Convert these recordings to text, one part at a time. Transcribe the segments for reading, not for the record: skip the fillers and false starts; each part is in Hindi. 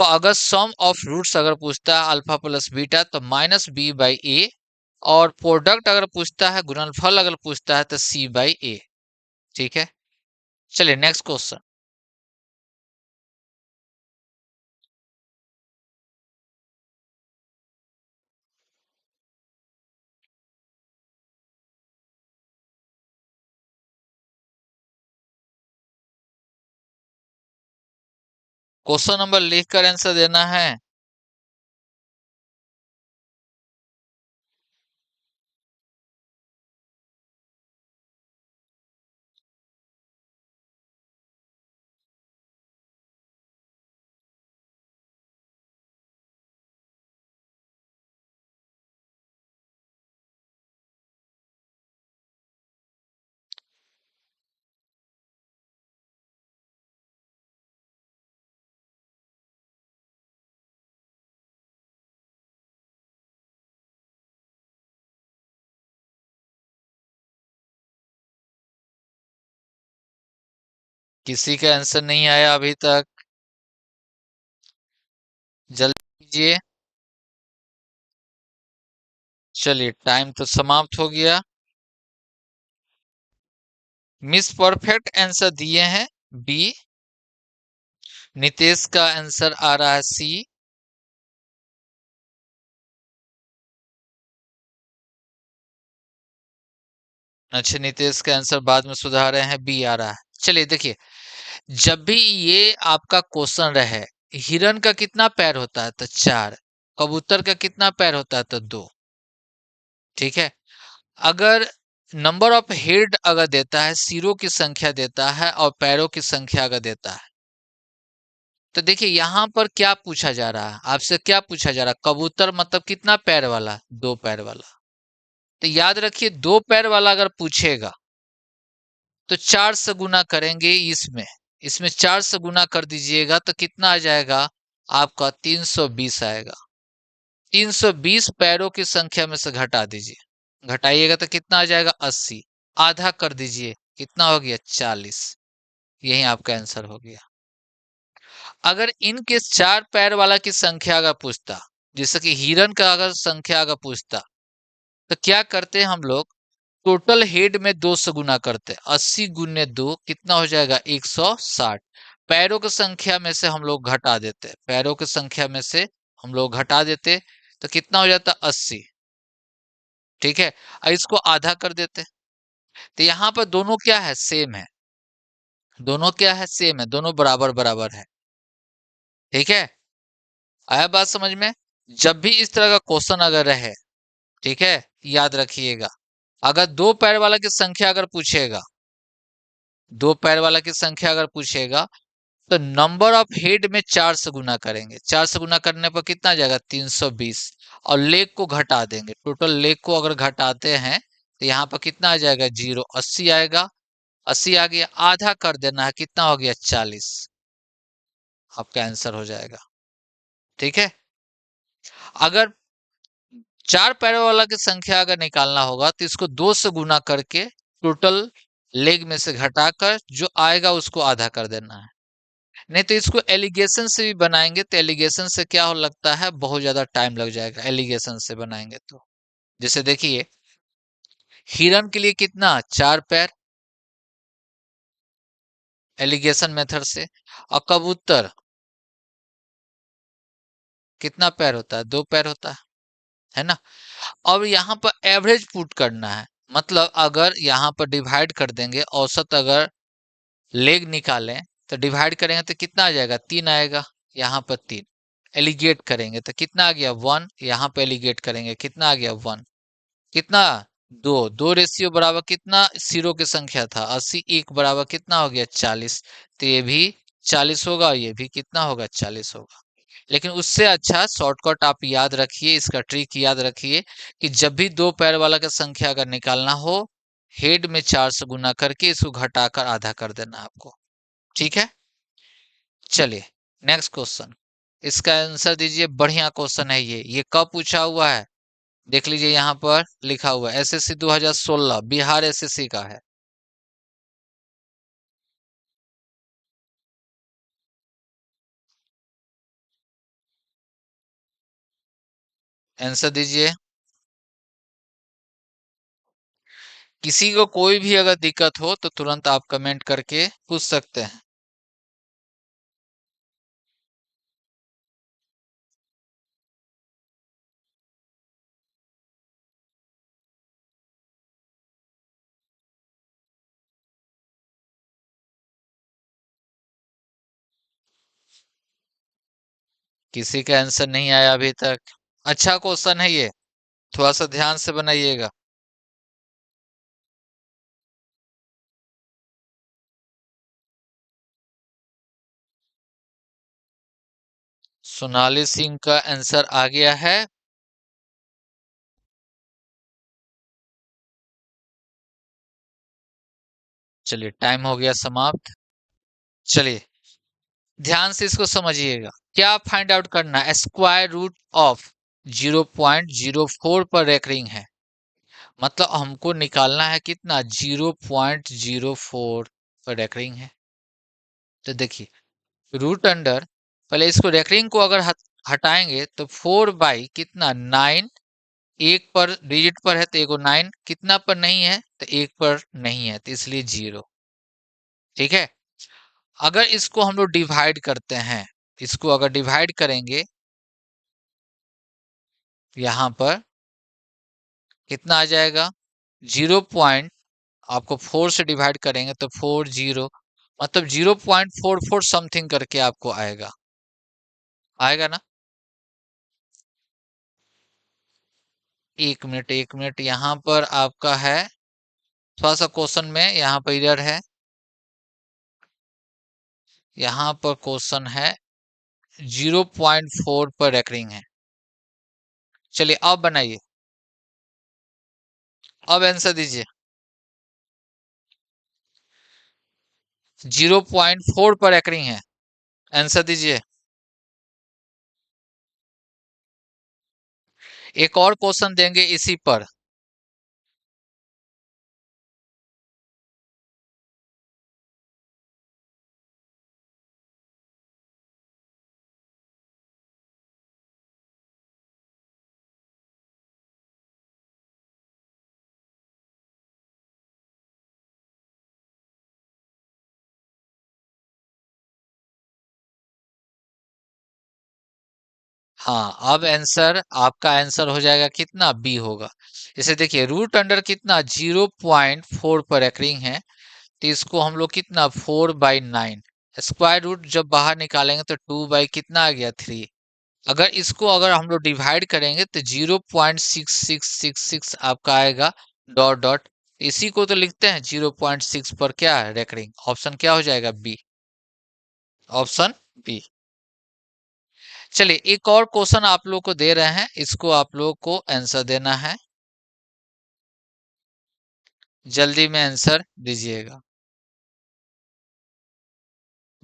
तो अगर सम ऑफ रूट्स अगर पूछता है अल्फा प्लस बीटा तो माइनस बी बाई ए, और प्रोडक्ट अगर पूछता है, गुणनफल अगर पूछता है तो सी बाई ए। ठीक है, चलिए नेक्स्ट क्वेश्चन। क्वेश्चन नंबर लिखकर आंसर देना है। किसी का आंसर नहीं आया अभी तक, जल्दी कीजिए। चलिए टाइम तो समाप्त हो गया। मिस परफेक्ट आंसर दिए हैं बी। नितेश का आंसर आ रहा है सी। अच्छा, नितेश का आंसर बाद में सुधार रहे हैं, बी आ रहा है। चलिए देखिए, जब भी ये आपका क्वेश्चन रहे, हिरन का कितना पैर होता है तो 4, कबूतर का कितना पैर होता है तो 2। ठीक है, अगर नंबर ऑफ हेड अगर देता है, सिरों की संख्या देता है और पैरों की संख्या अगर देता है, तो देखिए यहां पर क्या पूछा जा रहा है आपसे, क्या पूछा जा रहा है, कबूतर मतलब कितना पैर वाला, 2 पैर वाला। तो याद रखिए 2 पैर वाला अगर पूछेगा तो 4 से गुना करेंगे इसमें, इसमें 4 से गुना कर दीजिएगा तो कितना आ जाएगा आपका 320 आएगा। 320 पैरों की संख्या में से घटा दीजिए, घटाइएगा तो कितना आ जाएगा 80। आधा कर दीजिए, कितना हो गया 40। यही आपका आंसर हो गया। अगर इनके 4 पैर वाला की संख्या अगर पूछता, जैसे कि हिरन का अगर संख्या अगर पूछता, तो क्या करते हैं हम लोग, टोटल हेड में 2 से गुना करते, 80 गुने 2 कितना हो जाएगा 160। पैरों की संख्या में से हम लोग घटा देते, पैरों की संख्या में से हम लोग घटा देते तो कितना हो जाता 80। ठीक है, और इसको आधा कर देते। तो यहाँ पर दोनों क्या है, सेम है। दोनों क्या है, सेम है, दोनों बराबर बराबर है। ठीक है, आया बात समझ में। जब भी इस तरह का क्वेश्चन अगर रहे, ठीक है, याद रखिएगा, अगर 2 पैर वाला की संख्या अगर पूछेगा, 2 पैर वाला की संख्या अगर पूछेगा, तो नंबर ऑफ हेड में 4 से गुना करेंगे, 4 से गुना करने पर कितना आ जाएगा 320, और लेग को घटा देंगे, टोटल लेग को अगर घटाते हैं तो यहाँ पर कितना आ जाएगा 0, 80 आएगा। 80 आ गया, आधा कर देना है, कितना हो गया 40। आपका आंसर हो जाएगा। ठीक है, अगर 4 पैरों वाला की संख्या अगर निकालना होगा तो इसको 2 से गुना करके टोटल लेग में से घटाकर जो आएगा उसको आधा कर देना है। नहीं तो इसको एलिगेशन से भी बनाएंगे तो एलिगेशन से क्या हो लगता है, बहुत ज्यादा टाइम लग जाएगा एलिगेशन से बनाएंगे तो। जैसे देखिए, हिरन के लिए कितना 4 पैर एलिगेशन मेथड से, और कबूतर कितना पैर होता है 2 पैर होता है ना। अब यहाँ पर एवरेज पुट करना है, मतलब अगर यहाँ पर डिवाइड कर देंगे, औसत अगर लेग निकालें तो डिवाइड करेंगे तो कितना आ जाएगा 3 आएगा। यहाँ पर 3 एलिगेट करेंगे तो कितना आ गया 1, यहाँ पे एलिगेट करेंगे कितना आ गया 1, कितना 2, 2 रेशियो बराबर कितना सिरों की संख्या था 80, 1 बराबर कितना हो गया 40। तो ये भी 40 होगा, ये भी कितना होगा 40 होगा। लेकिन उससे अच्छा शॉर्टकट आप याद रखिए, इसका ट्रिक याद रखिए कि जब भी 2 पैर वाला का संख्या अगर निकालना हो, हेड में 4 से गुना करके इसको घटाकर आधा कर देना आपको। ठीक है, चलिए नेक्स्ट क्वेश्चन, इसका आंसर दीजिए। बढ़िया क्वेश्चन है ये कब पूछा हुआ है, देख लीजिए यहाँ पर लिखा हुआ है एसएससी 2016, बिहार एसएससी का है। आंसर दीजिए। किसी को कोई भी अगर दिक्कत हो तो तुरंत आप कमेंट करके पूछ सकते हैं। किसी का आंसर नहीं आया अभी तक। अच्छा क्वेश्चन है ये, थोड़ा सा ध्यान से बनाइएगा। सोनाली सिंह का आंसर आ गया है। चलिए टाइम हो गया समाप्त। चलिए ध्यान से इसको समझिएगा। क्या फाइंड आउट करना है? स्क्वायर रूट ऑफ 0.04 पर रेकरिंग है, मतलब हमको निकालना है कितना, 0.04 पर रेकरिंग है। तो देखिए रूट अंडर, पहले इसको रेकरिंग को अगर हटाएंगे तो 4 बाई कितना 9, एक पर डिजिट पर है तो एगो 9, कितना पर नहीं है तो एक पर नहीं है तो इसलिए 0। ठीक है, अगर इसको हम लोग डिवाइड करते हैं, इसको अगर डिवाइड करेंगे यहां पर कितना आ जाएगा, 0. आपको 4 से डिवाइड करेंगे तो 40, मतलब 0.44 समथिंग करके आपको आएगा, आएगा ना। एक मिनट यहाँ पर आपका है थोड़ा सा क्वेश्चन में, यहाँ पर एरर है, यहाँ पर क्वेश्चन है 0.4 पर रेकरिंग है। चलिए अब बनाइए, अब आंसर दीजिए। 0.4 पर रेकरिंग है, आंसर दीजिए। एक और क्वेश्चन देंगे इसी पर। हाँ अब आंसर, आपका आंसर हो जाएगा कितना, बी होगा। इसे देखिए रूट अंडर कितना 0.4 पर रेकरिंग है, तो इसको हम लोग कितना 4/9, स्क्वायर रूट जब बाहर निकालेंगे तो 2 बाई कितना आ गया 3। अगर इसको अगर हम लोग डिवाइड करेंगे तो 0.6666 आपका आएगा, डॉट डॉट। इसी को तो लिखते हैं 0.6 पर क्या है रेकरिंग, ऑप्शन क्या हो जाएगा, बी, ऑप्शन बी। चलिए एक और क्वेश्चन आप लोग को दे रहे हैं, इसको आप लोग को आंसर देना है, जल्दी में आंसर दीजिएगा।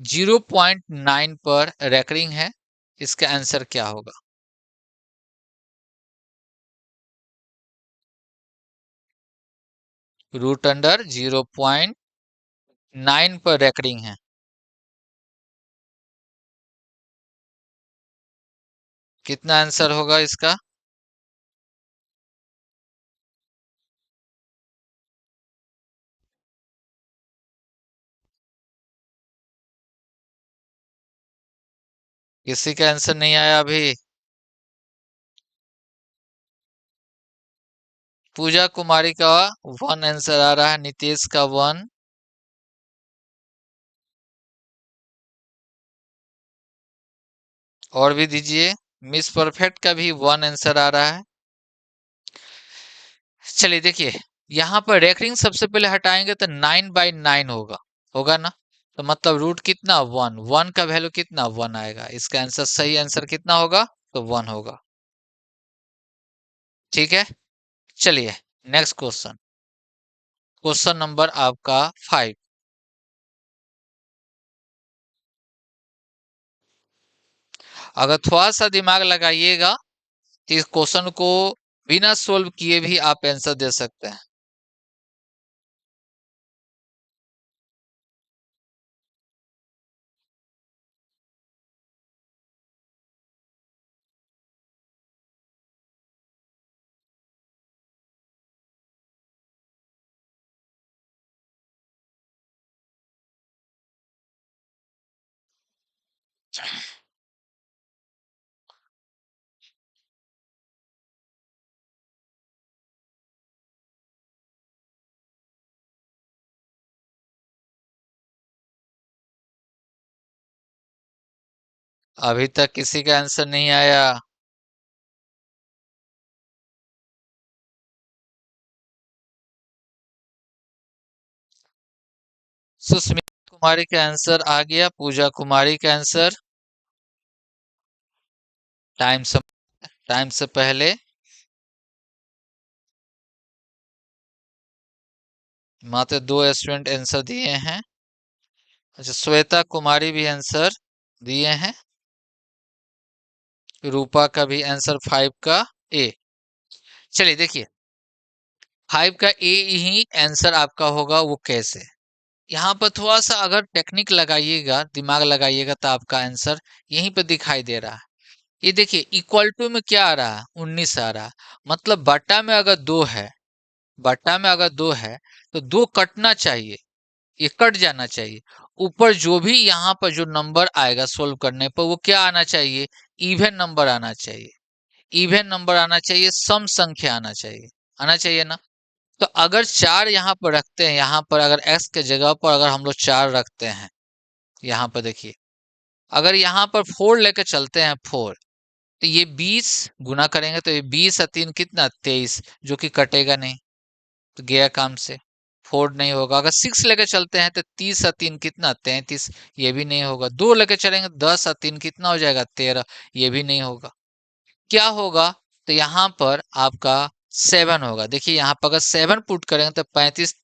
0.9 पर रेकरिंग है, इसका आंसर क्या होगा। रूट अंडर 0.9 पर रेकरिंग है, कितना आंसर होगा इसका। किसी का आंसर नहीं आया अभी। पूजा कुमारी का 1 आंसर आ रहा है, नितेश का 1, और भी दीजिए। मिस परफेक्ट का भी 1 आंसर आ रहा है। चलिए देखिए यहाँ पर रेकरिंग सबसे पहले हटाएंगे तो 9/9 होगा, होगा ना। तो मतलब रूट कितना 1, 1 का वैल्यू कितना 1 आएगा, इसका आंसर सही आंसर कितना होगा, तो 1 होगा। ठीक है, चलिए नेक्स्ट क्वेश्चन, क्वेश्चन नंबर आपका 5। अगर थोड़ा सा दिमाग लगाइएगा तो इस क्वेश्चन को बिना सोल्व किए भी आप आंसर दे सकते हैं। अभी तक किसी का आंसर नहीं आया। सुस्मिता कुमारी का आंसर आ गया, पूजा कुमारी का आंसर। टाइम से टाइम से पहले। मात्र दो स्टूडेंट आंसर दिए हैं। अच्छा, श्वेता कुमारी भी आंसर दिए हैं। रूपा का भी आंसर 5 का ए। चलिए देखिए, 5 का ए ही आंसर आपका होगा। वो कैसे? यहाँ पर थोड़ा सा अगर टेक्निक लगाइएगा, दिमाग लगाइएगा, तो आपका आंसर यहीं पे दिखाई दे रहा है। ये देखिए, इक्वल टू में क्या आ रहा है? 19 आ रहा है। मतलब बट्टा में अगर दो है, बट्टा में अगर दो है, तो दो कटना चाहिए, ये कट जाना चाहिए। ऊपर जो भी यहाँ पर जो नंबर आएगा सोल्व करने पर, वो क्या आना चाहिए? इवन नंबर आना चाहिए। इवन नंबर आना चाहिए, सम संख्या आना चाहिए। आना चाहिए ना? तो अगर चार यहाँ पर रखते हैं, यहाँ पर अगर x के जगह पर अगर हम लोग चार रखते हैं, यहाँ पर देखिए, अगर यहाँ पर 4 लेकर चलते हैं, 4, तो ये 20 गुना करेंगे तो ये 20 और 3 कितना? 23, जो कि कटेगा नहीं, तो गया काम से। 4 नहीं होगा। अगर 6 लेकर चलते हैं तो 30 और 3 कितना? 33, ये भी नहीं होगा। 2 लेकर चलेंगे, 10 और 3 कितना हो जाएगा? 13, ये भी नहीं होगा। क्या होगा? तो यहाँ पर आपका 7 होगा। देखिए यहाँ पर अगर 7 पुट करेंगे तो 35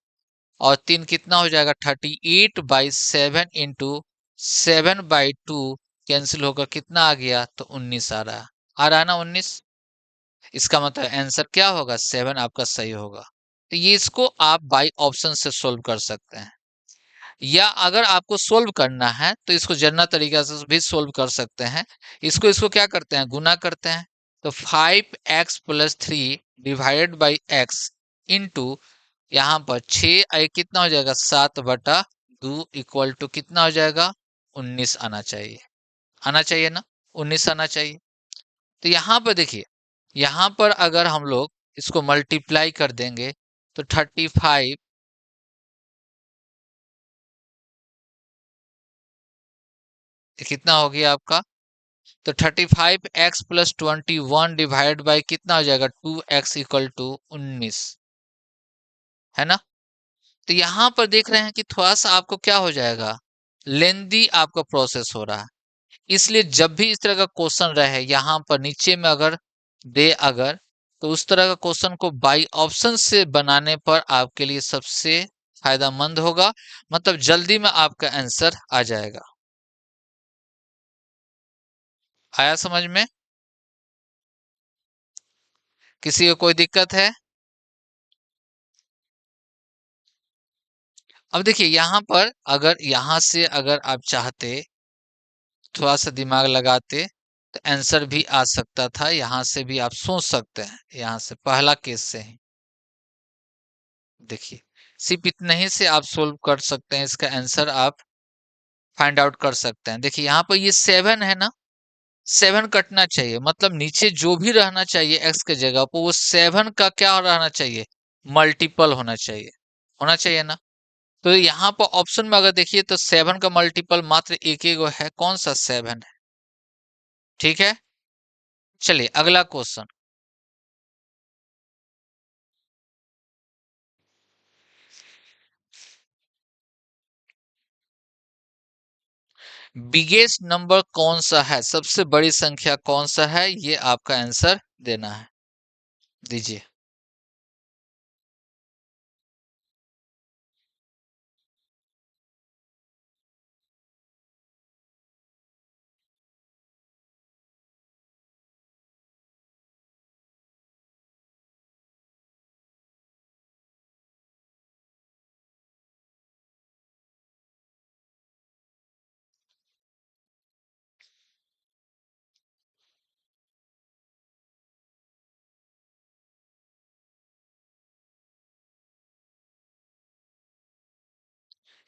और 3 कितना हो जाएगा? 38/7 इंटू 7/2 कैंसिल होकर कितना आ गया? तो 19 आ रहा है। आ रहा है ना 19? इसका मतलब आंसर क्या होगा? 7 आपका सही होगा। तो ये इसको आप बाई ऑप्शन से सोल्व कर सकते हैं, या अगर आपको सोल्व करना है तो इसको जनरल तरीका से भी सोल्व कर सकते हैं। इसको इसको क्या करते हैं? गुना करते हैं। तो 5x+3 divided by x into यहाँ पर 6 कितना हो जाएगा? 7/2 इक्वल टू कितना हो जाएगा? 19 आना चाहिए। आना चाहिए ना? 19 आना चाहिए। तो यहाँ पर देखिए, यहाँ पर अगर हम लोग इसको मल्टीप्लाई कर देंगे तो 35 कितना हो गया आपका? तो 35x+21 डिवाइड बाई कितना हो जाएगा? 2x इक्वल टू 19, है ना? तो यहाँ पर देख रहे हैं कि थोड़ा सा आपको क्या हो जाएगा? लेंदी आपका प्रोसेस हो रहा है। इसलिए जब भी इस तरह का क्वेश्चन रहे यहाँ पर नीचे में अगर दे, अगर तो उस तरह का क्वेश्चन को बाई ऑप्शन से बनाने पर आपके लिए सबसे फायदामंद होगा। मतलब जल्दी में आपका आंसर आ जाएगा। आया समझ में? किसी को कोई दिक्कत है? अब देखिए यहाँ पर अगर यहाँ से अगर आप चाहते, थोड़ा सा दिमाग लगाते, तो आंसर भी आ सकता था। यहाँ से भी आप सोच सकते हैं, यहाँ से पहला केस से ही देखिए, सिर्फ इतने ही से आप सोल्व कर सकते हैं। इसका आंसर आप फाइंड आउट कर सकते हैं। देखिए यहाँ पर ये 7 है ना, 7 कटना चाहिए। मतलब नीचे जो भी रहना चाहिए x के जगह पर, वो 7 का क्या रहना चाहिए? मल्टीपल होना चाहिए। होना चाहिए ना? तो यहाँ पर ऑप्शन में अगर देखिए तो 7 का मल्टीपल मात्र एक ही गो है। कौन सा? 7 है। ठीक है, चलिए अगला क्वेश्चन। बिगेस्ट नंबर कौन सा है? सबसे बड़ी संख्या कौन सा है? ये आपका आंसर देना है। दीजिए।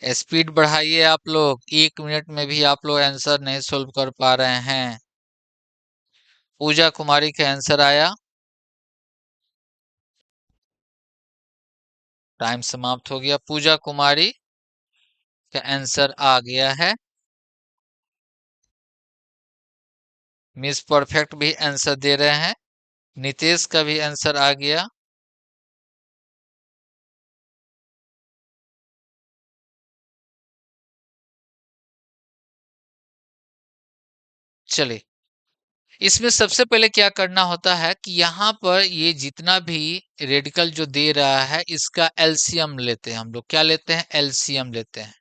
स्पीड बढ़ाइए आप लोग, 1 मिनट में भी आप लोग आंसर नहीं सोल्व कर पा रहे हैं। पूजा कुमारी का आंसर आया। टाइम समाप्त हो गया। पूजा कुमारी का आंसर आ गया है। मिस परफेक्ट भी आंसर दे रहे हैं। नितेश का भी आंसर आ गया। चलिए, इसमें सबसे पहले क्या करना होता है कि यहाँ पर ये जितना भी रेडिकल जो दे रहा है इसका एलसीएम लेते हैं हम लोग। क्या लेते हैं? एलसीएम लेते हैं।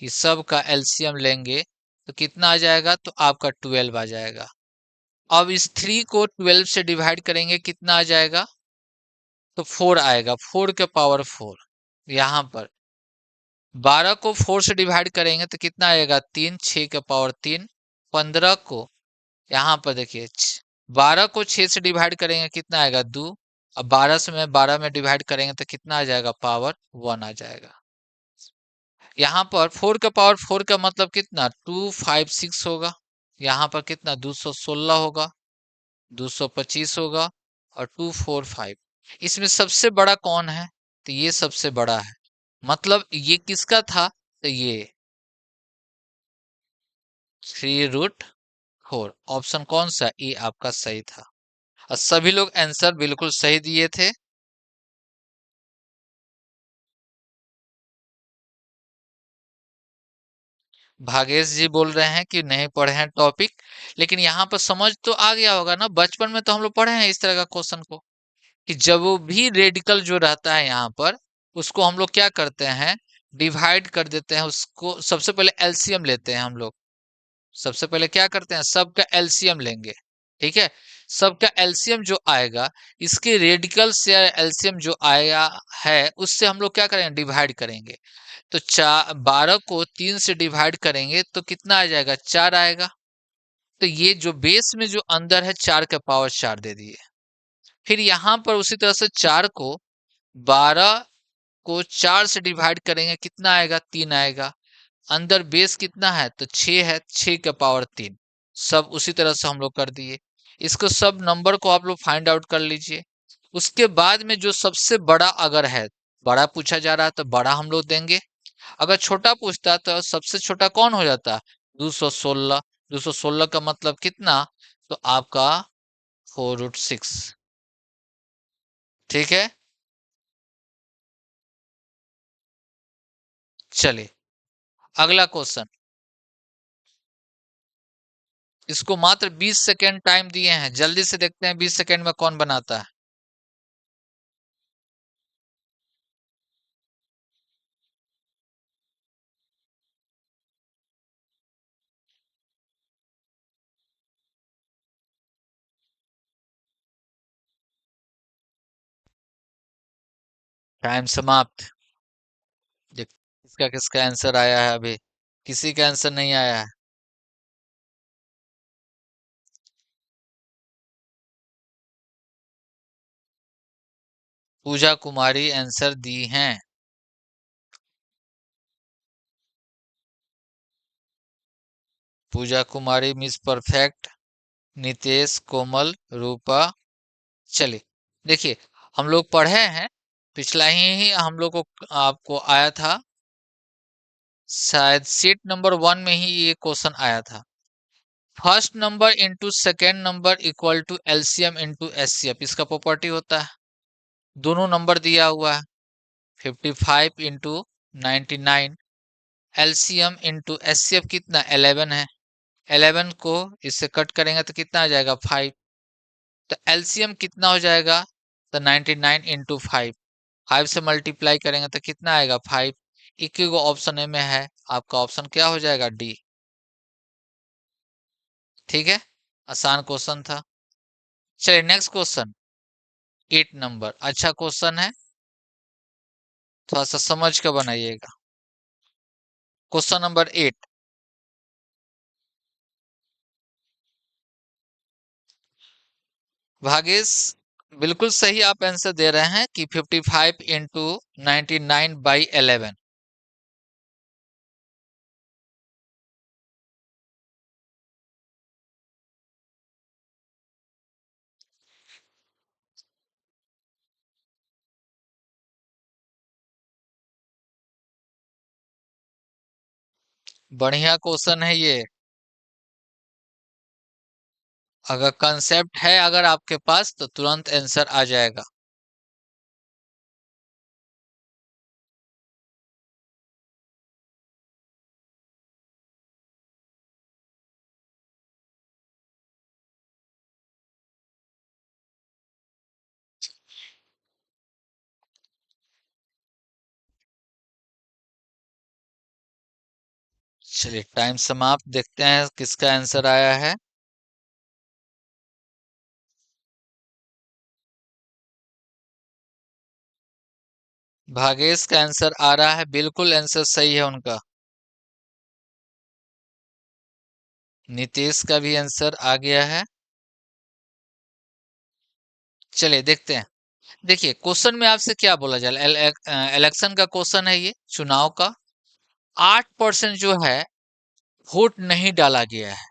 ये सब का एलसीएम लेंगे तो कितना आ जाएगा? तो आपका 12 आ जाएगा। अब इस 3 को 12 से डिवाइड करेंगे, कितना आ जाएगा? तो 4 आएगा। 4 के पावर 4। यहाँ पर 12 को 4 से डिवाइड करेंगे तो कितना आएगा? 3। 6 के पावर 3। 15 को यहाँ पर देखिए 12 को 6 से डिवाइड करेंगे, कितना आएगा? 2। अब 12 में डिवाइड करेंगे तो कितना आ जाएगा? पावर 1 आ जाएगा। यहाँ पर 4 का पावर 4 का मतलब कितना? 256 होगा। यहाँ पर कितना? 216 होगा, 225 होगा और 245। इसमें सबसे बड़ा कौन है? तो ये सबसे बड़ा है। मतलब ये किसका था? तो ये 3√4। ऑप्शन कौन सा? ए आपका सही था। और सभी लोग आंसर बिल्कुल सही दिए थे। भागेश जी बोल रहे हैं कि नहीं पढ़े हैं टॉपिक, लेकिन यहाँ पर समझ तो आ गया होगा ना। बचपन में तो हम लोग पढ़े हैं इस तरह का क्वेश्चन को, कि जब वो भी रेडिकल जो रहता है यहाँ पर, उसको हम लोग क्या करते हैं? डिवाइड कर देते हैं उसको। सबसे पहले एलसीएम लेते हैं हम लोग। सबसे पहले क्या करते हैं? सबका एलसीएम लेंगे। ठीक है। सबका एलसीएम जो आएगा, इसके रेडिकल से एलसीएम जो आया है उससे हम लोग क्या करेंगे? डिवाइड करेंगे। तो 12 को 3 से डिवाइड करेंगे तो कितना आ जाएगा? 4 आएगा। तो ये जो बेस में जो अंदर है 4 का पावर 4 दे दिए। फिर यहाँ पर उसी तरह से 4 को 12 को 4 से डिवाइड करेंगे, कितना आएगा? 3 आएगा। अंदर बेस कितना है? तो 6 है। 6 का पावर 3। सब उसी तरह से हम लोग कर दिए। इसको सब नंबर को आप लोग फाइंड आउट कर लीजिए। उसके बाद में जो सबसे बड़ा अगर है, बड़ा पूछा जा रहा है तो बड़ा हम लोग देंगे। अगर छोटा पूछता तो सबसे छोटा कौन हो जाता? 216। 216 का मतलब कितना? तो आपका 4√6। ठीक है। चलिए, अगला क्वेश्चन। इसको मात्र 20 सेकेंड टाइम दिए हैं। जल्दी से देखते हैं 20 सेकेंड में कौन बनाता है। टाइम समाप्त। देख, किसका किसका आंसर आया है अभी? किसी का आंसर नहीं आया है। पूजा कुमारी आंसर दी हैं। पूजा कुमारी, मिस परफेक्ट, नितेश, कोमल, रूपा। चलिए, देखिए, हम लोग पढ़े हैं। पिछला ही हम लोग को आपको आया था, शायद सीट नंबर 1 में ही ये क्वेश्चन आया था। First number into second number equal to LCM into HCF, इसका प्रॉपर्टी होता है। दोनों नंबर दिया हुआ है। 55 इंटू 99। एलसीएम इंटू एचसीएफ कितना? 11 है। 11 को इससे कट करेंगे तो कितना आ जाएगा? 5। तो एलसीएम कितना हो जाएगा? तो 99 इंटू 5। 5 से मल्टीप्लाई करेंगे तो कितना आएगा? 5। एक ही ऑप्शन ए में है। आपका ऑप्शन क्या हो जाएगा? डी। ठीक है। आसान क्वेश्चन था। चलिए, नेक्स्ट क्वेश्चन। 8 नंबर अच्छा क्वेश्चन है, थोड़ा सा समझ कर बनाइएगा। Question number 8। भागेश, बिल्कुल सही आप आंसर दे रहे हैं कि 55 इंटू 99 बाई 11। बढ़िया क्वेश्चन है ये। अगर कंसेप्ट है अगर आपके पास तो तुरंत आंसर आ जाएगा। चलिए टाइम समाप्त, देखते हैं किसका आंसर आया है। भागेश का आंसर आ रहा है, बिल्कुल आंसर सही है उनका। नितेश का भी आंसर आ गया है। चलिए देखते हैं। देखिए क्वेश्चन में आपसे क्या बोला जाए, इलेक्शन का क्वेश्चन है ये, चुनाव का। 8% जो है वोट नहीं डाला गया है।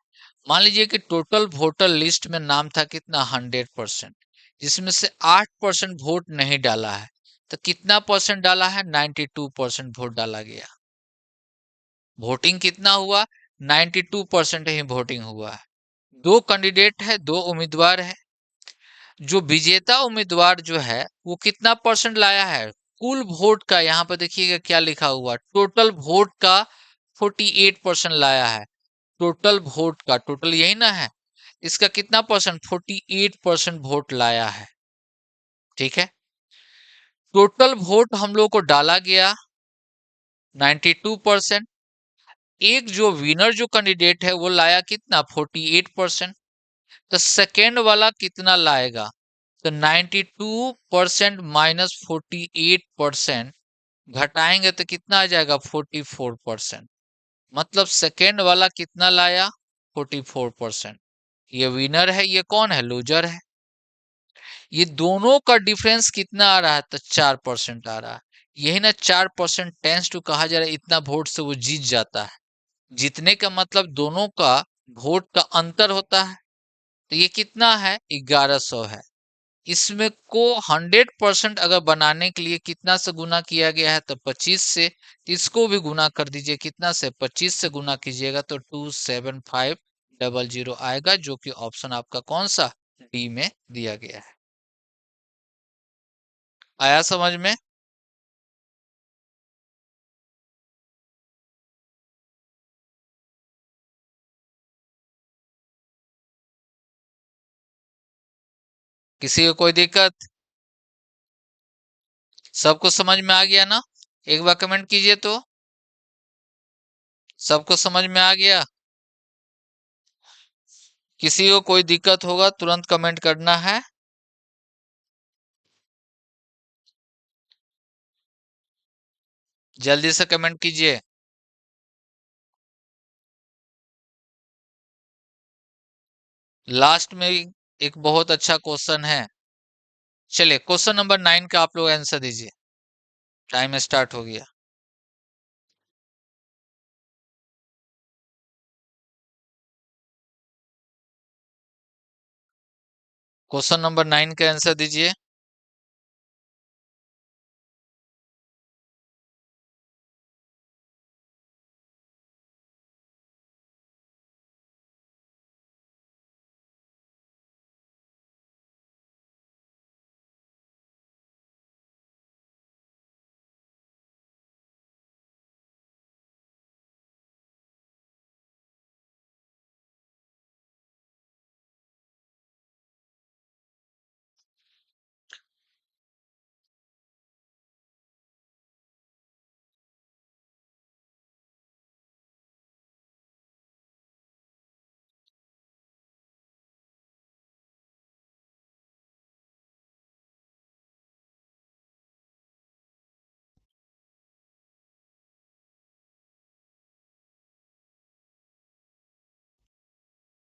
मान लीजिए कि टोटल वोटर लिस्ट में नाम था कितना, 100%, जिसमें से 8% वोट नहीं डाला है। तो कितना परसेंट डाला है, 92% वोट डाला गया। वोटिंग कितना हुआ, 92% ही वोटिंग हुआ है। दो कैंडिडेट है, दो उम्मीदवार है। जो विजेता उम्मीदवार जो है वो कितना परसेंट लाया है, कुल वोट का, यहाँ पर देखिएगा क्या लिखा हुआ, टोटल वोट का 48% लाया है। टोटल वोट का, टोटल यही ना है, इसका कितना परसेंट, 48% वोट लाया है। ठीक है, टोटल वोट हम लोग को डाला गया 92%। एक जो विनर जो कैंडिडेट है वो लाया कितना, 48%। तो सेकेंड वाला कितना लाएगा, तो 92% माइनस 48% घटाएंगे तो कितना आ जाएगा, 44%। मतलब सेकेंड वाला कितना लाया, 44%। ये विनर है, ये कौन है, लूजर है। ये दोनों का डिफरेंस कितना आ रहा है, तो 4% आ रहा है। यही ना 4% टेंस टू कहा जा रहा है, इतना वोट से वो जीत जाता है। जीतने का मतलब दोनों का वोट का अंतर होता है। तो ये कितना है, 1100 है। इसमें को 100% अगर बनाने के लिए कितना से गुना किया गया है, तो 25 से। इसको भी गुना कर दीजिए, कितना से, 25 से गुना कीजिएगा तो 27500 आएगा, जो कि ऑप्शन आपका कौन सा, डी में दिया गया है। आया समझ में। किसी को कोई दिक्कत, सबको समझ में आ गया ना। एक बार कमेंट कीजिए तो, सबको समझ में आ गया। किसी को कोई दिक्कत होगा तुरंत कमेंट करना है। जल्दी से कमेंट कीजिए। लास्ट में एक बहुत अच्छा क्वेश्चन है। चलिए क्वेश्चन नंबर 9 का आप लोग आंसर दीजिए। टाइम स्टार्ट हो गया। क्वेश्चन नंबर 9 का आंसर दीजिए।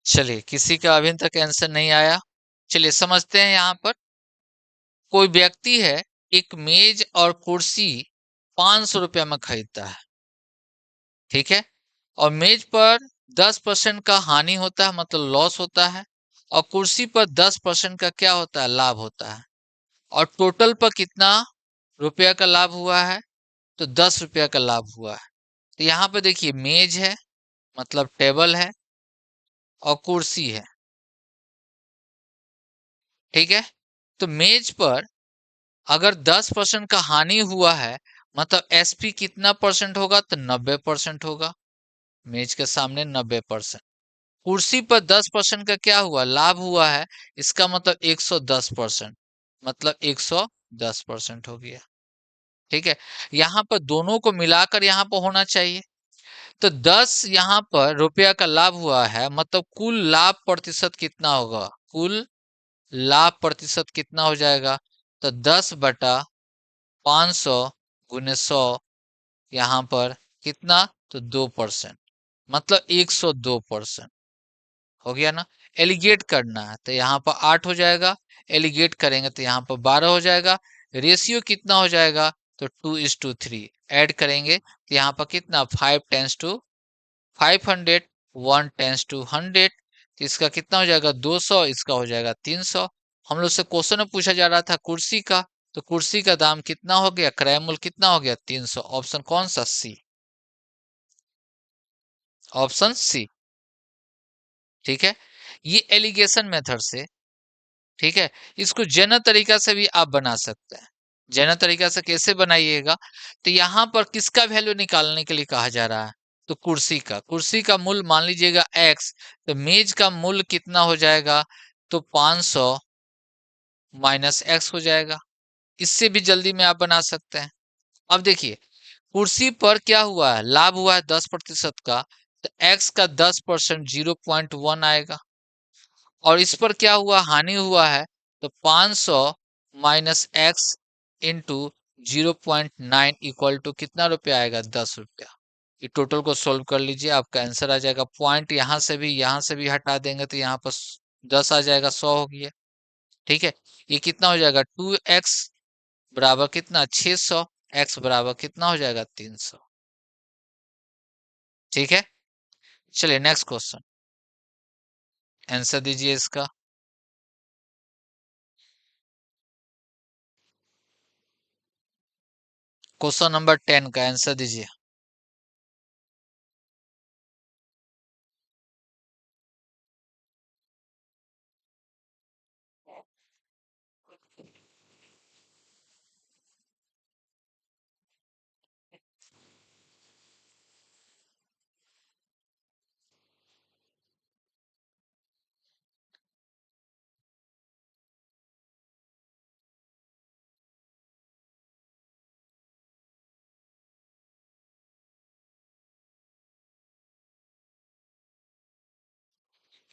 चलिए किसी का अभी तक आंसर नहीं आया। चलिए समझते हैं। यहाँ पर कोई व्यक्ति है, एक मेज और कुर्सी 500 रुपया में खरीदता है। ठीक है, और मेज पर 10% का हानि होता है, मतलब लॉस होता है। और कुर्सी पर 10% का क्या होता है, लाभ होता है। और टोटल पर कितना रुपया का लाभ हुआ है, तो 10 रुपया का लाभ हुआ है। तो यहाँ पे देखिए मेज है, मतलब टेबल है, और कुर्सी है। ठीक है, तो मेज पर अगर 10% का हानि हुआ है, मतलब एसपी कितना परसेंट होगा, तो 90% होगा। मेज के सामने 90%। कुर्सी पर 10% का क्या हुआ, लाभ हुआ है, इसका मतलब 110%, मतलब 110% हो गया। ठीक है, यहाँ पर दोनों को मिलाकर यहाँ पर होना चाहिए। तो 10 यहाँ पर रुपया का लाभ हुआ है, मतलब कुल लाभ प्रतिशत कितना होगा, कुल लाभ प्रतिशत कितना हो जाएगा, तो 10/500 गुने 100, यहाँ पर कितना, तो 2%, मतलब 102% हो गया ना। एलिगेट करना है तो यहाँ पर 8 हो जाएगा, एलिगेट करेंगे तो यहाँ पर 12 हो जाएगा। रेशियो कितना हो जाएगा, तो 2:3। ऐड करेंगे तो यहाँ पर कितना, 5 टेंस टू 500, 1 टेंस टू 100, तो इसका कितना हो जाएगा, 200, इसका हो जाएगा 300। हम लोग से क्वेश्चन में पूछा जा रहा था कुर्सी का, तो कुर्सी का दाम कितना हो गया, क्रय मूल्य कितना हो गया, 300। ऑप्शन कौन सा, सी, ऑप्शन सी। ठीक है, ये एलिगेशन मेथड से, ठीक है, इसको जैन तरीका से भी आप बना सकते हैं। जैन तरीका से कैसे बनाइएगा, तो यहाँ पर किसका वैल्यू निकालने के लिए कहा जा रहा है, तो कुर्सी का मूल्य मान लीजिएगा x, तो मेज का मूल्य कितना हो जाएगा, तो 500 माइनस x हो जाएगा। इससे भी जल्दी में आप बना सकते हैं। अब देखिए कुर्सी पर क्या हुआ है, लाभ हुआ है 10% का, तो x का 10% 0.1 आएगा। और इस पर क्या हुआ, हानि हुआ है, तो 500 minus x into 0.9 equal to कितना रुपया आएगा, 10 रुपया। ये टोटल को सोल्व कर लीजिए, आपका आंसर आ जाएगा। पॉइंट यहाँ से भी हटा देंगे तो यहाँ पर 10 आ जाएगा, 100 हो गया। ठीक है, ये कितना हो जाएगा, 2x बराबर कितना, 600, x बराबर कितना हो जाएगा, 300। ठीक है, चलिए नेक्स्ट क्वेश्चन, आंसर दीजिए इसका। क्वेश्चन नंबर 10 का आंसर दीजिए।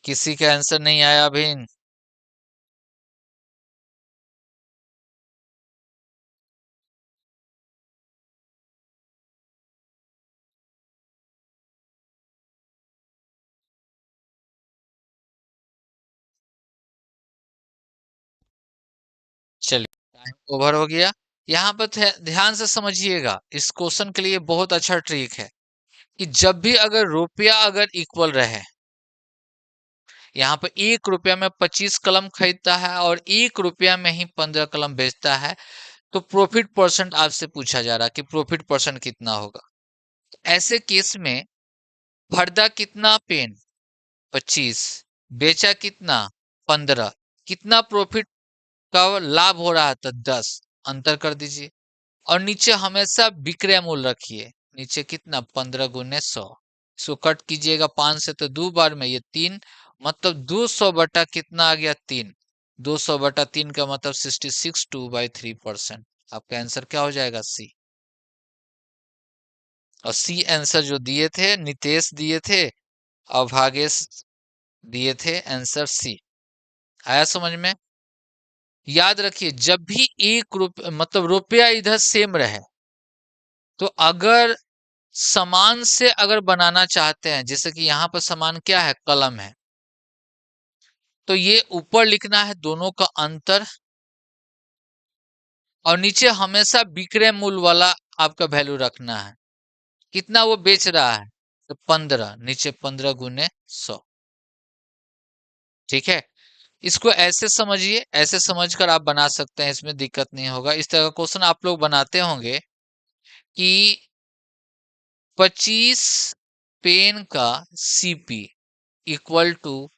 किसी का आंसर नहीं आया अभी। चलिए, टाइम ओवर हो गया। यहाँ पर ध्यान से समझिएगा, इस क्वेश्चन के लिए बहुत अच्छा ट्रिक है कि जब भी अगर रुपया अगर इक्वल रहे, यहाँ पर 1 रुपया में 25 कलम खरीदता है और 1 रुपया में ही 15 कलम बेचता है, तो प्रॉफिट परसेंट आपसे पूछा जा रहा है कि प्रॉफिट परसेंट कितना होगा। ऐसे केस में खरीदा कितना पेन, 25, बेचा कितना, 15, कितना प्रॉफिट का लाभ हो रहा था, 10, अंतर कर दीजिए। और नीचे हमेशा विक्रय मूल्य रखिए, नीचे कितना, 15 गुने 100, इसको कट कीजिएगा 5 से तो 2 बार में ये 3, मतलब 200 बटा कितना आ गया, 3। 200 बटा 3 का मतलब 66, 2/3%। आपका आंसर क्या हो जाएगा, सी। और सी आंसर जो दिए थे, नितेश दिए थे और भागेश दिए थे, आंसर सी। आया समझ में। याद रखिए, जब भी 1 रुपया मतलब रुपया इधर सेम रहे, तो अगर समान से अगर बनाना चाहते हैं, जैसे कि यहाँ पर समान क्या है, कलम है, तो ये ऊपर लिखना है दोनों का अंतर, और नीचे हमेशा विक्रय मूल्य वाला आपका वैल्यू रखना है, कितना वो बेच रहा है, तो 15, नीचे 15 गुने 100। ठीक है, इसको ऐसे समझिए, ऐसे समझकर आप बना सकते हैं, इसमें दिक्कत नहीं होगा। इस तरह का क्वेश्चन आप लोग बनाते होंगे कि 25 पेन का सीपी इक्वल टू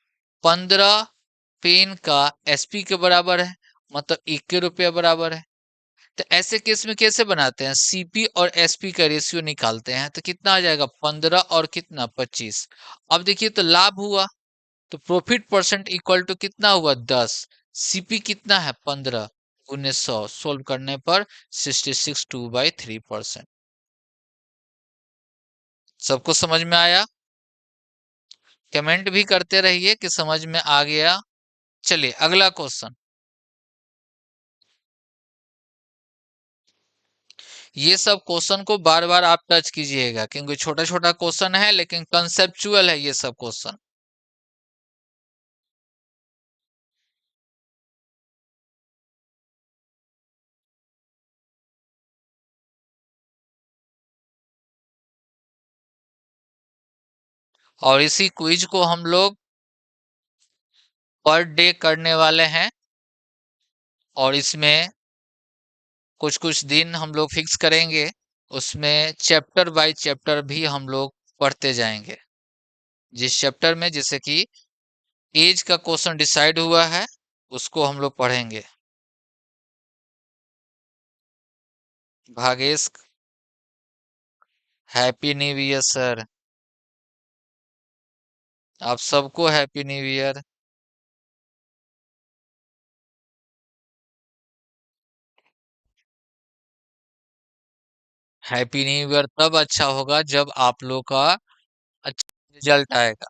15 पेन का एसपी के बराबर है, मतलब 1 रुपया बराबर है। तो ऐसे केस में कैसे बनाते हैं, सीपी और एसपी का रेशियो निकालते हैं। तो कितना आ जाएगा, 15 और कितना 25। अब देखिए तो लाभ हुआ, तो प्रॉफिट परसेंट इक्वल टू कितना हुआ 10, सीपी कितना है 15 गुने 100, सोल्व करने पर 66 2/3%। सबको समझ में आया? कमेंट भी करते रहिए कि समझ में आ गया। चलिए अगला क्वेश्चन। ये सब क्वेश्चन को बार बार आप टच कीजिएगा, क्योंकि छोटा छोटा क्वेश्चन है लेकिन कंसेप्चुअल है ये सब क्वेश्चन। और इसी क्विज को हम लोग पर डे करने वाले हैं, और इसमें कुछ कुछ दिन हम लोग फिक्स करेंगे, उसमें चैप्टर बाय चैप्टर भी हम लोग पढ़ते जाएंगे। जिस चैप्टर में जैसे कि एज का क्वेश्चन डिसाइड हुआ है उसको हम लोग पढ़ेंगे। Bhagesh, happy new year sir. आप सबको happy new year. Happy new year तब अच्छा होगा जब आप लोग का अच्छा रिजल्ट आएगा।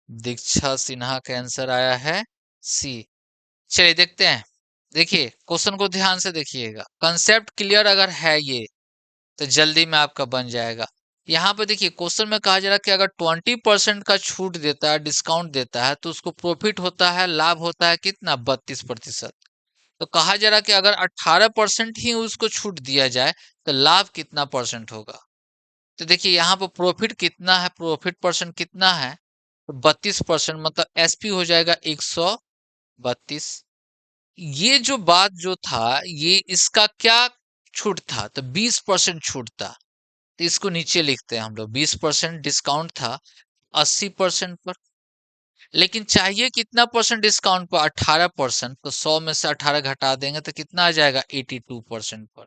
दीक्षा सिन्हा का आंसर आया है सी। चलिए देखते हैं। देखिए क्वेश्चन को ध्यान से देखिएगा, कंसेप्ट क्लियर अगर है ये तो जल्दी में आपका बन जाएगा। यहाँ पे देखिए क्वेश्चन में कहा जा रहा है कि अगर 20% का छूट देता है, डिस्काउंट देता है, तो उसको प्रॉफिट होता है, लाभ होता है कितना 32%। तो कहा जा रहा है कि अगर 18% ही उसको छूट दिया जाए तो लाभ कितना परसेंट होगा। तो देखिए यहाँ पर प्रॉफिट कितना है, प्रॉफिट परसेंट कितना है, तो 32%, मतलब एसपी हो जाएगा 132। ये जो बात जो था ये इसका क्या छूट था, तो 20% छूट था। तो इसको नीचे लिखते हैं हम लोग, 20% डिस्काउंट था 80% पर। लेकिन चाहिए कितना परसेंट डिस्काउंट पर, 18%। तो 100 में से 18 घटा देंगे तो कितना आ जाएगा 82% पर।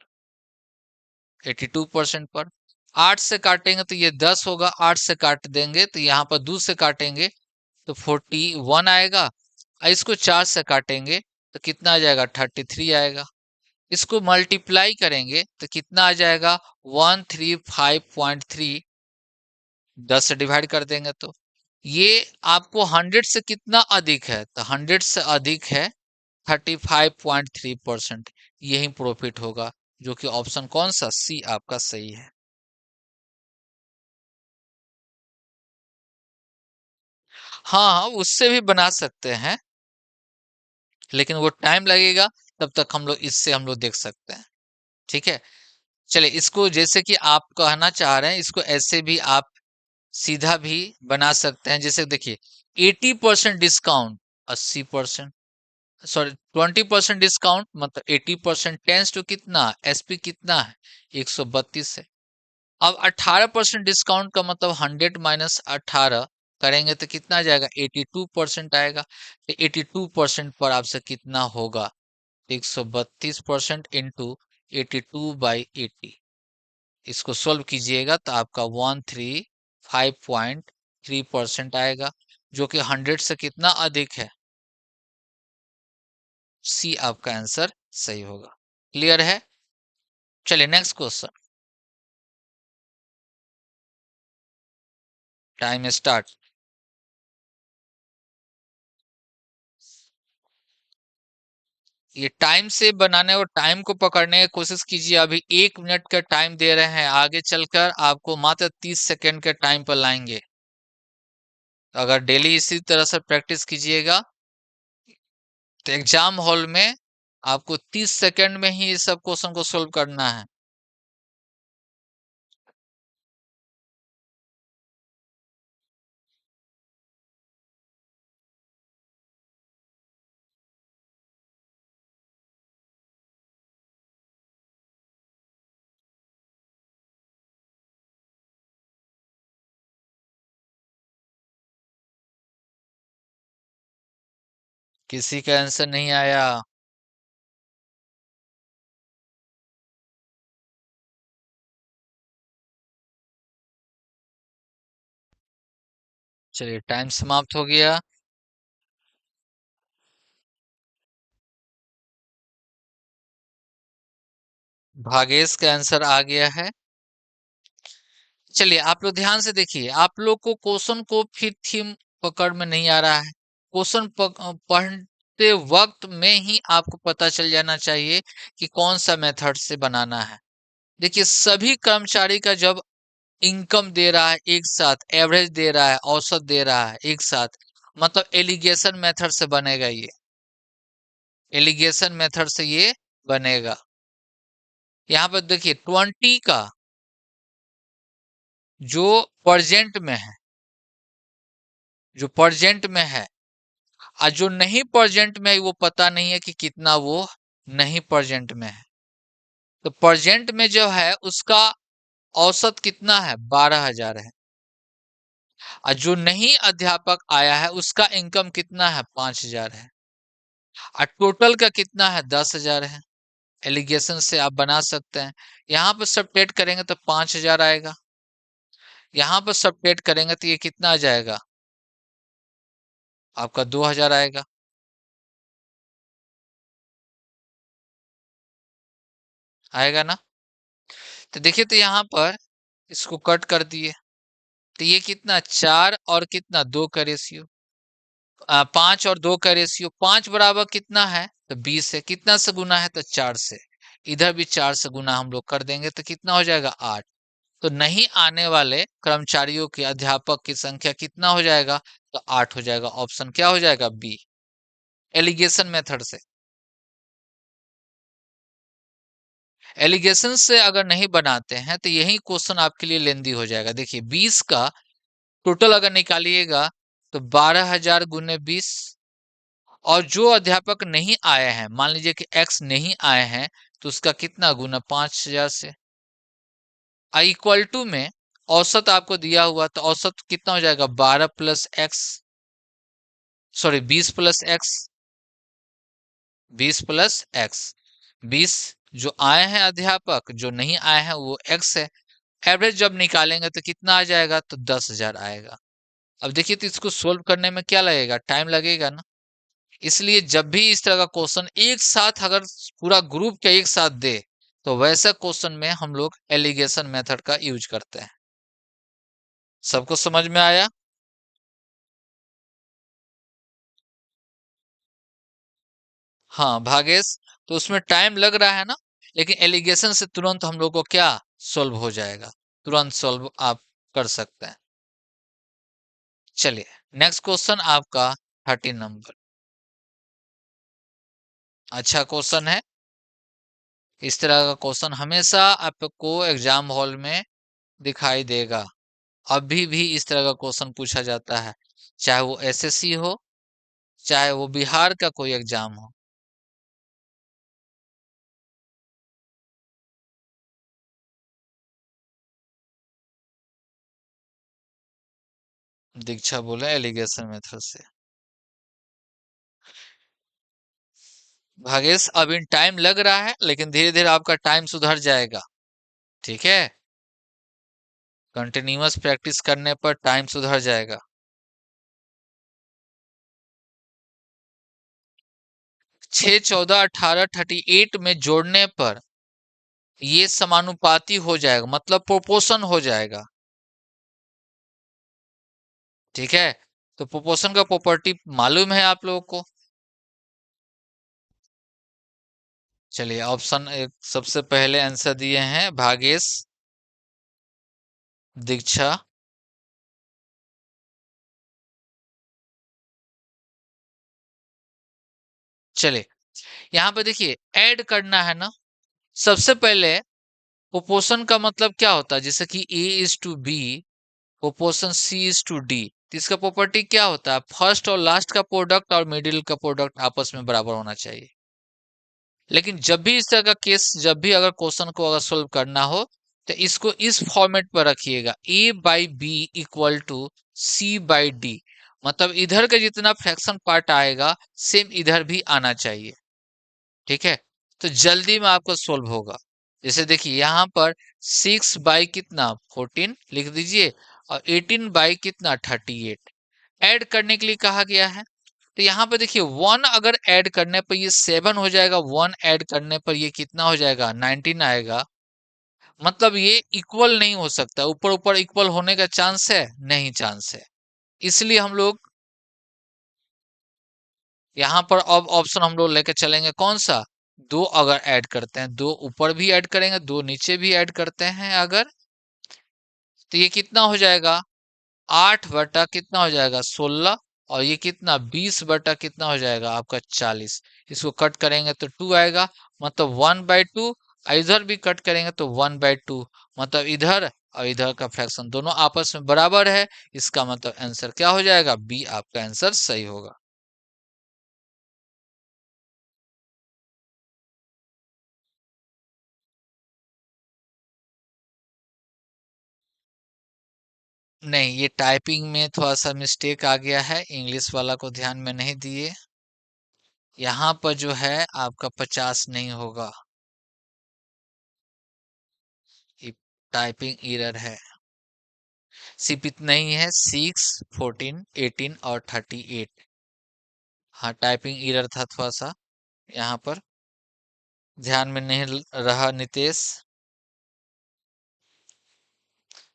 82% पर 8 से काटेंगे तो ये 10 होगा, 8 से काट देंगे तो यहाँ पर 2 से काटेंगे तो 41 आएगा, और इसको 4 से काटेंगे तो कितना आ जाएगा 33 आएगा। इसको मल्टीप्लाई करेंगे तो कितना आ जाएगा 135.3, 10 से डिवाइड कर देंगे तो ये आपको 100 से कितना अधिक है, तो 100 से अधिक है 35.3%। यही प्रॉफिट होगा, जो कि ऑप्शन कौन सा, सी आपका सही है। हाँ हाँ, उससे भी बना सकते हैं, लेकिन वो टाइम लगेगा। तब तक हम लोग इससे हम लोग देख सकते हैं। ठीक है। चलिए इसको जैसे कि आप कहना चाह रहे हैं, इसको ऐसे भी आप सीधा भी बना सकते हैं। जैसे देखिए 80% डिस्काउंट 80%, सॉरी 20% डिस्काउंट मतलब 80% टेंस टू कितना, एसपी कितना है 132 है। अब 18% डिस्काउंट का मतलब 100 माइनस 18 करेंगे तो कितना आ जाएगा 82% आएगा। तो 82% पर आपसे कितना होगा, 132% इंटू 82/80। इसको सोल्व कीजिएगा तो आपका 135.3% आएगा, जो कि 100 से कितना अधिक है। सी आपका आंसर सही होगा। क्लियर है? चलिए नेक्स्ट क्वेश्चन। Time start. ये टाइम से बनाने और टाइम को पकड़ने की कोशिश कीजिए। अभी 1 मिनट का टाइम दे रहे हैं, आगे चलकर आपको मात्र 30 सेकेंड के टाइम पर लाएंगे। अगर डेली इसी तरह से प्रैक्टिस कीजिएगा तो एग्जाम हॉल में आपको 30 सेकेंड में ही इस सब क्वेश्चन को सोल्व करना है। किसी का आंसर नहीं आया। चलिए टाइम समाप्त हो गया। भागेश का आंसर आ गया है। चलिए आप लोग ध्यान से देखिए, आप लोग को क्वेश्चन को फिर थीम पकड़ में नहीं आ रहा है। क्वेश्चन पढ़ते वक्त में ही आपको पता चल जाना चाहिए कि कौन सा मेथड से बनाना है। देखिए सभी कर्मचारी का जब इनकम दे रहा है एक साथ, एवरेज दे रहा है, औसत दे रहा है एक साथ, मतलब एलिगेशन मेथड से बनेगा ये। एलिगेशन मेथड से ये बनेगा। यहाँ पर देखिए 20 का जो प्रेजेंट में है, जो प्रेजेंट में है, और जो नहीं प्रेजेंट में है वो पता नहीं है कि कितना वो नहीं प्रेजेंट में है। तो प्रेजेंट में जो है उसका औसत कितना है, 12,000 है। और जो नहीं अध्यापक आया है उसका इनकम कितना है, 5,000 है। और टोटल का कितना है, 10,000 है। एलिगेशन से आप बना सकते हैं। यहाँ पर सबट्रैक्ट करेंगे तो 5,000 आएगा। यहाँ पर सबट्रैक्ट करेंगे तो ये कितना आ जाएगा, आपका 2,000 आएगा। आएगा ना। तो देखिए तो यहाँ पर इसको कट कर दिए तो ये कितना, 4 और कितना, 2 का रेशियो, 5 और 2 का रेशियो, 5 बराबर कितना है, तो 20 है। कितना से गुना है, तो 4 से। इधर भी 4 से गुना हम लोग कर देंगे तो कितना हो जाएगा, 8। तो नहीं आने वाले कर्मचारियों की, अध्यापक की संख्या कितना हो जाएगा, तो 8 हो जाएगा। ऑप्शन क्या हो जाएगा, बी। एलिगेशन मेथड से। एलिगेशन से अगर नहीं बनाते हैं तो यही क्वेश्चन आपके लिए लेंदी हो जाएगा। देखिए 20 का टोटल अगर निकालिएगा तो 12,000 गुने 20, और जो अध्यापक नहीं आए हैं, मान लीजिए कि एक्स नहीं आए हैं, तो उसका कितना, गुना 5,000 से। इक्वल टू में औसत आपको दिया हुआ, तो औसत कितना हो जाएगा, 12 plus x, sorry 20 plus x, 20 plus x. 20 जो आए हैं अध्यापक, जो नहीं आए हैं वो एक्स है। एवरेज जब निकालेंगे तो कितना आ जाएगा, तो 10,000 आएगा। अब देखिए तो इसको सोल्व करने में क्या लगेगा, टाइम लगेगा ना। इसलिए जब भी इस तरह का क्वेश्चन एक साथ अगर पूरा ग्रुप के एक साथ दे, तो वैसा क्वेश्चन में हम लोग एलिगेशन मेथड का यूज करते हैं। सबको समझ में आया। हाँ भागेश, तो उसमें टाइम लग रहा है ना, लेकिन एलिगेशन से तुरंत हम लोग को क्या सॉल्व हो जाएगा, तुरंत सॉल्व आप कर सकते हैं। चलिए नेक्स्ट क्वेश्चन आपका 30 नंबर। अच्छा क्वेश्चन है। इस तरह का क्वेश्चन हमेशा आपको एग्जाम हॉल में दिखाई देगा। अभी भी इस तरह का क्वेश्चन पूछा जाता है, चाहे वो एसएससी हो, चाहे वो बिहार का कोई एग्जाम हो। दीक्षा बोले एलिगेशन मेथड से। भागेश अभी टाइम लग रहा है, लेकिन धीरे धीरे आपका टाइम सुधर जाएगा। ठीक है, कंटिन्यूअस प्रैक्टिस करने पर टाइम सुधर जाएगा। 6, 14, 18, 38 में जोड़ने पर ये समानुपाती हो जाएगा, मतलब प्रोपोर्शन हो जाएगा। ठीक है, तो प्रोपोर्शन का प्रॉपर्टी मालूम है आप लोगों को। चलिए ऑप्शन एक सबसे पहले आंसर दिए हैं भागेश, दीक्षा। चलिए यहाँ पे देखिए ऐड करना है ना। सबसे पहले प्रोपोर्शन का मतलब क्या होता है, जैसे कि A is to B, proportion C is to D. तो इसका प्रॉपर्टी क्या होता है, फर्स्ट और लास्ट का प्रोडक्ट और मिडिल का प्रोडक्ट आपस में बराबर होना चाहिए। लेकिन जब भी इस तरह का केस, जब भी अगर क्वेश्चन को अगर सोल्व करना हो, तो इसको इस फॉर्मेट पर रखिएगा, A by B equal to C by D. मतलब इधर का जितना फ्रैक्शन पार्ट आएगा सेम इधर भी आना चाहिए। ठीक है, तो जल्दी में आपको सोल्व होगा। जैसे देखिए यहाँ पर 6 बाई कितना 14 लिख दीजिए, और 18 बाई कितना 38 ऐड करने के लिए कहा गया है। तो यहाँ पर देखिए 1 अगर ऐड करने पर ये 7 हो जाएगा, 1 ऐड करने पर ये कितना हो जाएगा 19 आएगा। मतलब ये इक्वल नहीं हो सकता, ऊपर ऊपर इक्वल होने का चांस है नहीं, चांस है। इसलिए हम लोग यहाँ पर अब ऑप्शन हम लोग लेके चलेंगे कौन सा, 2 अगर ऐड करते हैं, 2 ऊपर भी ऐड करेंगे, 2 नीचे भी ऐड करते हैं अगर, तो ये कितना हो जाएगा 8 बटा कितना हो जाएगा 16, और ये कितना 20 बटा कितना हो जाएगा आपका 40। इसको कट करेंगे तो 2 आएगा, मतलब 1/2। इधर भी कट करेंगे तो 1/2, मतलब इधर और इधर का फ्रैक्शन दोनों आपस में बराबर है। इसका मतलब आंसर क्या हो जाएगा, बी आपका आंसर सही होगा। नहीं, ये टाइपिंग में थोड़ा सा मिस्टेक आ गया है, इंग्लिश वाला को ध्यान में नहीं दिए। यहाँ पर जो है आपका 50 नहीं होगा, ये टाइपिंग एरर है। सिर्फ इतना ही है, 6, 14, 18 और 38। हाँ, टाइपिंग एरर था थोड़ा सा यहाँ पर, ध्यान में नहीं रहा नितेश।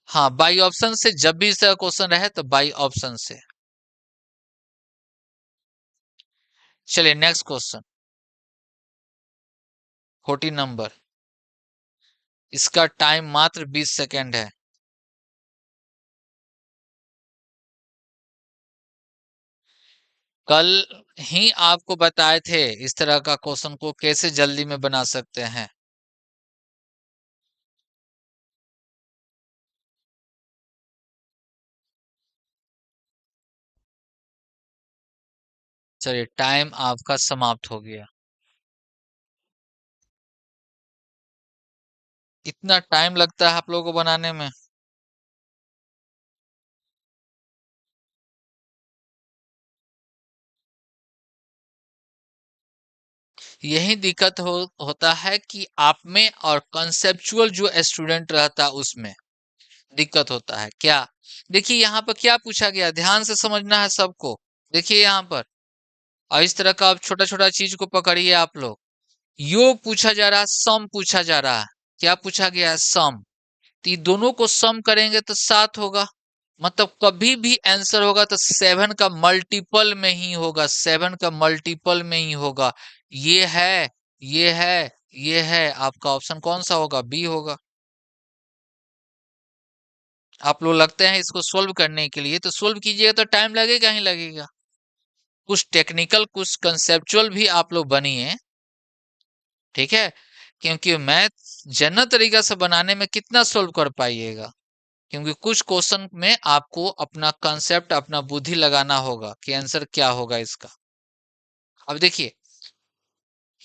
हाँ, बाई ऑप्शन से जब भी इस तरह क्वेश्चन रहे तो बाई ऑप्शन से। चलिए नेक्स्ट क्वेश्चन, 14 नंबर। इसका टाइम मात्र 20 सेकेंड है। कल ही आपको बताए थे इस तरह का क्वेश्चन को कैसे जल्दी में बना सकते हैं। चलिए टाइम आपका समाप्त हो गया। इतना टाइम लगता है आप लोगों को बनाने में? यही दिक्कत होता है कि आप में और कंसेप्चुअल जो स्टूडेंट रहता है उसमें दिक्कत होता है। क्या, देखिए यहाँ पर क्या पूछा गया, ध्यान से समझना है सबको। देखिए यहाँ पर, और इस तरह का आप छोटा छोटा चीज को पकड़िए आप लोग। योग पूछा जा रहा है, सम पूछा जा रहा है। क्या पूछा गया है, सम। तो ये दोनों को सम करेंगे तो 7 होगा। मतलब कभी भी आंसर होगा तो 7 का मल्टीपल में ही होगा, 7 का मल्टीपल में ही होगा। ये है, ये है, ये है, आपका ऑप्शन कौन सा होगा, बी होगा। आप लोग लगते हैं इसको सोल्व करने के लिए, तो सोल्व कीजिएगा तो टाइम लगेगा ही लगेगा। कुछ टेक्निकल कुछ कंसेप्चुअल भी आप लोग बनिए, ठीक है। क्योंकि मैथ जनरल तरीका से बनाने में कितना सोल्व कर पाइएगा, क्योंकि कुछ क्वेश्चन में आपको अपना कंसेप्ट अपना बुद्धि लगाना होगा कि आंसर क्या होगा इसका। अब देखिए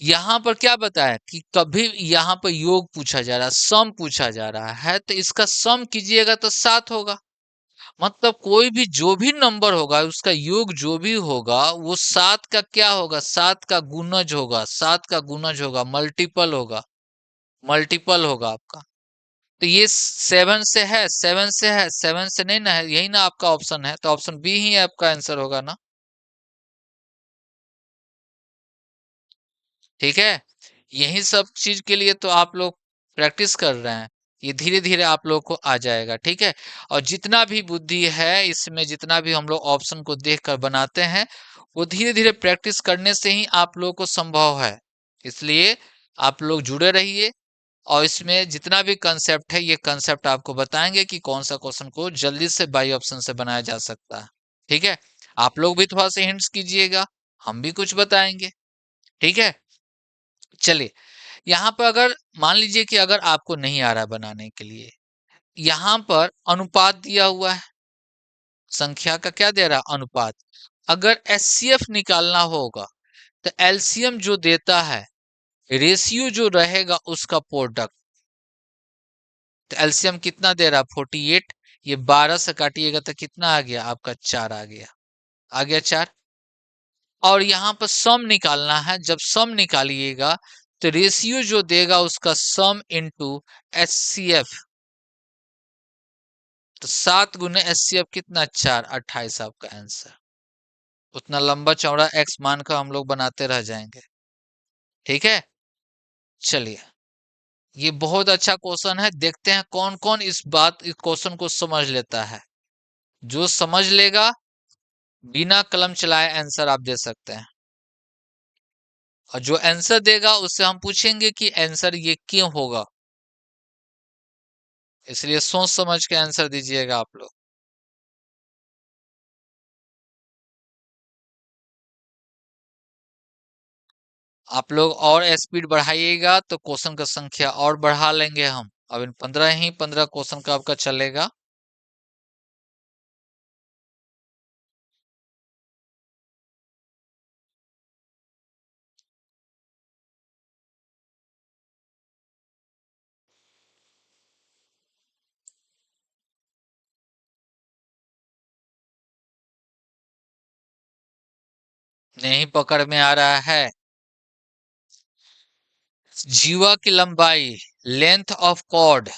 यहाँ पर क्या बताया कि कभी यहाँ पर योग पूछा जा रहा है, सम पूछा जा रहा है, तो इसका सम कीजिएगा तो 7 होगा। मतलब कोई भी जो भी नंबर होगा उसका योग जो भी होगा वो 7 का क्या होगा, 7 का गुणज होगा, 7 का गुणज होगा, मल्टीपल होगा, मल्टीपल होगा आपका। तो ये 7 से है, 7 से है, 7 से नहीं ना है, यही ना आपका ऑप्शन है, तो ऑप्शन बी ही आपका आंसर होगा ना। ठीक है, यही सब चीज के लिए तो आप लोग प्रैक्टिस कर रहे हैं। ये धीरे धीरे आप लोग को आ जाएगा, ठीक है। और जितना भी बुद्धि है इसमें, जितना भी हम लोग ऑप्शन को देख कर बनाते हैं, वो धीरे धीरे प्रैक्टिस करने से ही आप लोग को संभव है। इसलिए आप लोग जुड़े रहिए, और इसमें जितना भी कंसेप्ट है ये कंसेप्ट आपको बताएंगे कि कौन सा क्वेश्चन को जल्दी से बाई ऑप्शन से बनाया जा सकता है। ठीक है, आप लोग भी थोड़ा सा हिंट्स कीजिएगा, हम भी कुछ बताएंगे। ठीक है, चलिए यहाँ पर अगर मान लीजिए कि अगर आपको नहीं आ रहा बनाने के लिए, यहाँ पर अनुपात दिया हुआ है, संख्या का क्या दे रहा, अनुपात। अगर एचसीएफ निकालना होगा तो एलसीएम जो देता है, रेशियो जो रहेगा उसका प्रोडक्ट। तो एलसीएम कितना दे रहा, 48। ये 12 से काटिएगा तो कितना आ गया आपका, 4 आ गया। आ गया 4। और यहाँ पर सम निकालना है। जब सम निकालिएगा तो रेशियो जो देगा उसका सम इंटू एचसीएफ। तो 7 गुने एचसीएफ कितना, 4, 28 आपका आंसर। उतना लंबा चौड़ा एक्स मान का हम लोग बनाते रह जाएंगे। ठीक है, चलिए, ये बहुत अच्छा क्वेश्चन है। देखते हैं कौन कौन इस क्वेश्चन को समझ लेता है। जो समझ लेगा बिना कलम चलाए आंसर आप दे सकते हैं, और जो आंसर देगा उससे हम पूछेंगे कि आंसर ये क्यों होगा। इसलिए सोच समझ के आंसर दीजिएगा आप लोग। आप लोग और स्पीड बढ़ाइएगा तो क्वेश्चन का संख्या और बढ़ा लेंगे हम। अब इन 15 क्वेश्चन का आपका चलेगा। नहीं पकड़ में आ रहा है। जीवा की लंबाई, लेंथ ऑफ कॉर्ड।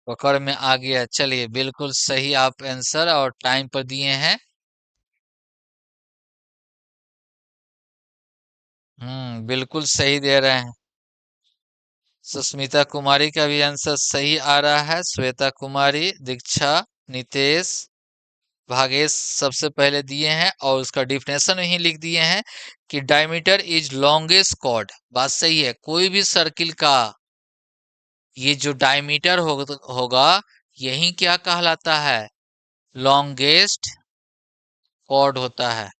पकड़ में आ गया। चलिए, बिल्कुल सही आप आंसर और टाइम पर दिए हैं। बिल्कुल सही दे रहे हैं। सुस्मिता कुमारी का भी आंसर सही आ रहा है। श्वेता कुमारी, दीक्षा, नितेश, भागेश सबसे पहले दिए हैं और उसका डिफिनेशन ही लिख दिए हैं कि डायमीटर इज लॉन्गेस्ट कॉर्ड। बात सही है। कोई भी सर्किल का ये जो डायमीटर होगा यही क्या कहलाता है, लॉन्गेस्ट कॉर्ड होता है।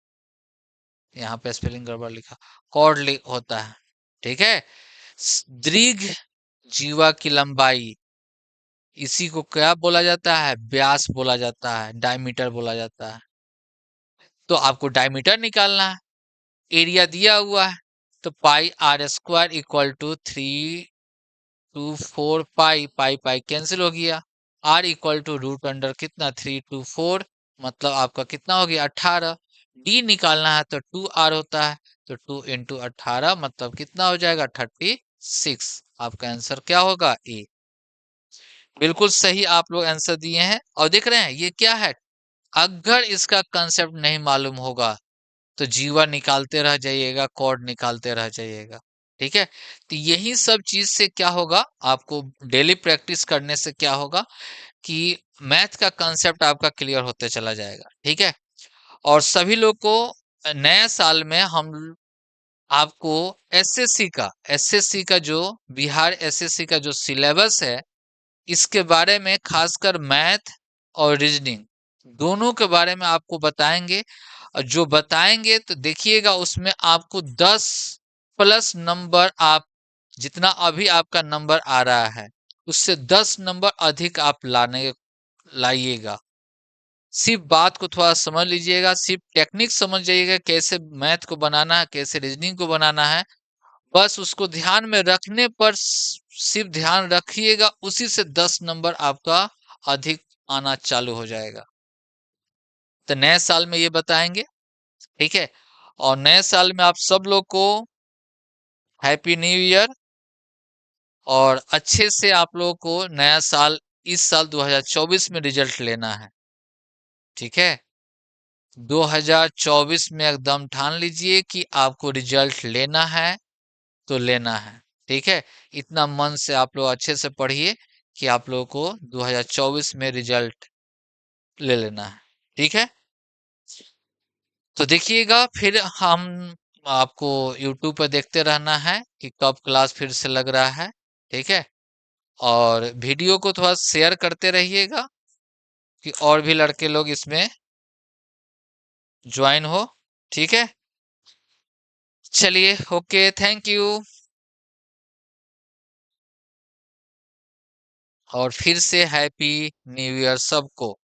यहाँ पे स्पेलिंग गड़बड़ लिखा, कॉर्ड होता है। ठीक है। दीर्घ जीवा की लंबाई, इसी को क्या बोला जाता है, व्यास बोला जाता है, डायमीटर बोला जाता है। तो आपको डायमीटर निकालना है। एरिया दिया हुआ है, तो pi r square equal to 3/4 pi pi cancel हो गया। R equal to root under कितना, 3/4, मतलब आपका कितना हो गया, 18। डी निकालना है तो 2r होता है, तो 2 × 18 मतलब कितना हो जाएगा, 36। आपका आंसर क्या होगा, ए। बिल्कुल सही आप लोग आंसर दिए हैं। और देख रहे हैं ये क्या है, अगर इसका कंसेप्ट नहीं मालूम होगा तो जीवा निकालते रह जाइएगा, कॉर्ड निकालते रह जाइएगा। ठीक है। तो यही सब चीज से क्या होगा, आपको डेली प्रैक्टिस करने से क्या होगा कि मैथ का कंसेप्ट आपका क्लियर होते चला जाएगा। ठीक है। और सभी लोग को नए साल में हम आपको एसएससी का जो बिहार एसएससी का जो सिलेबस है, इसके बारे में खासकर मैथ और रीजनिंग दोनों के बारे में आपको बताएंगे। और जो बताएंगे तो देखिएगा उसमें आपको 10 प्लस नंबर, आप जितना अभी आपका नंबर आ रहा है उससे 10 नंबर अधिक आप लाइएगा। सिर्फ बात को थोड़ा समझ लीजिएगा, सिर्फ टेक्निक समझ जाइएगा, कैसे मैथ को बनाना है, कैसे रीजनिंग को बनाना है। बस उसको ध्यान में रखने पर सिर्फ ध्यान रखिएगा, उसी से 10 नंबर आपका अधिक आना चालू हो जाएगा। तो नए साल में ये बताएंगे। ठीक है। और नए साल में आप सब लोग को हैप्पी न्यू ईयर। और अच्छे से आप लोगों को नया साल, इस साल 2024 में रिजल्ट लेना है। ठीक है। 2024 में एकदम ठान लीजिए कि आपको रिजल्ट लेना है तो लेना है। ठीक है। इतना मन से आप लोग अच्छे से पढ़िए कि आप लोगों को 2024 में रिजल्ट ले लेना है। ठीक है। तो देखिएगा, फिर हम आपको YouTube पर देखते रहना है कि कब क्लास फिर से लग रहा है। ठीक है। और वीडियो को थोड़ा शेयर करते रहिएगा कि और भी लड़के लोग इसमें ज्वाइन हो। ठीक है। चलिए, ओके, थैंक यू। और फिर से हैप्पी न्यू ईयर सबको।